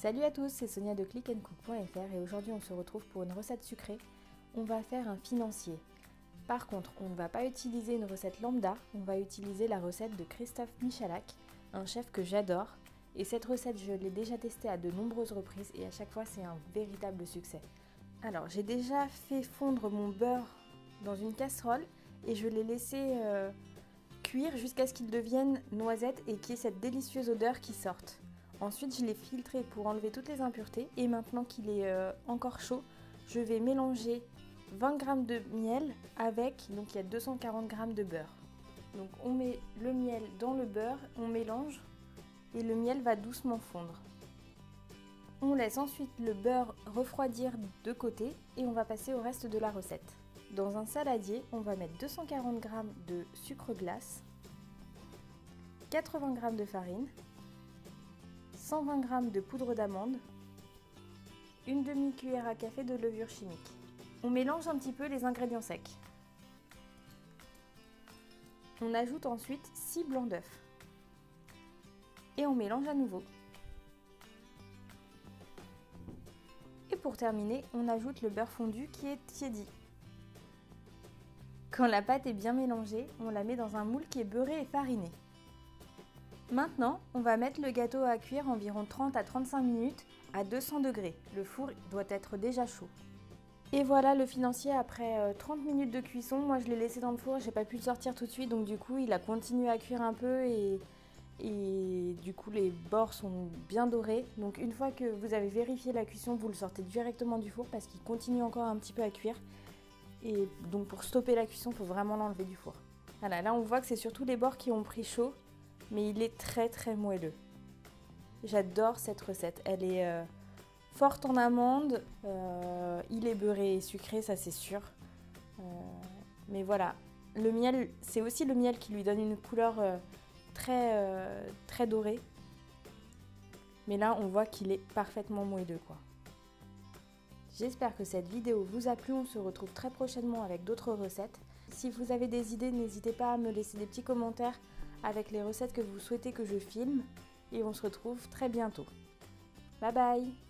Salut à tous, c'est Sonia de clickandcook.fr et aujourd'hui on se retrouve pour une recette sucrée. On va faire un financier. Par contre, on ne va pas utiliser une recette lambda, on va utiliser la recette de Christophe Michalak, un chef que j'adore. Et cette recette, je l'ai déjà testée à de nombreuses reprises et à chaque fois c'est un véritable succès. Alors, j'ai déjà fait fondre mon beurre dans une casserole et je l'ai laissé cuire jusqu'à ce qu'il devienne noisette et qu'il y ait cette délicieuse odeur qui sorte. Ensuite, je l'ai filtré pour enlever toutes les impuretés et maintenant qu'il est encore chaud, je vais mélanger 20 g de miel avec, donc il y a 240 g de beurre. Donc on met le miel dans le beurre, on mélange et le miel va doucement fondre. On laisse ensuite le beurre refroidir de côté et on va passer au reste de la recette. Dans un saladier, on va mettre 240 g de sucre glace, 80 g de farine, 120 g de poudre d'amande, une demi-cuillère à café de levure chimique. On mélange un petit peu les ingrédients secs. On ajoute ensuite 6 blancs d'œufs. Et on mélange à nouveau. Et pour terminer, on ajoute le beurre fondu qui est tiédi. Quand la pâte est bien mélangée, on la met dans un moule qui est beurré et fariné. Maintenant, on va mettre le gâteau à cuire environ 30 à 35 minutes à 200 degrés. Le four doit être déjà chaud. Et voilà le financier après 30 minutes de cuisson. Moi je l'ai laissé dans le four, j'ai pas pu le sortir tout de suite, donc du coup il a continué à cuire un peu et du coup les bords sont bien dorés. Donc une fois que vous avez vérifié la cuisson, vous le sortez directement du four parce qu'il continue encore un petit peu à cuire. Et donc pour stopper la cuisson, il faut vraiment l'enlever du four. Voilà, là on voit que c'est surtout les bords qui ont pris chaud, mais il est très moelleux. J'adore cette recette, elle est forte en amandes, il est beurré et sucré, ça c'est sûr. Mais voilà, le miel, c'est aussi le miel qui lui donne une couleur très dorée. Mais là, on voit qu'il est parfaitement moelleux, quoi. J'espère que cette vidéo vous a plu, on se retrouve très prochainement avec d'autres recettes. Si vous avez des idées, n'hésitez pas à me laisser des petits commentaires avec les recettes que vous souhaitez que je filme. Et on se retrouve très bientôt. Bye bye!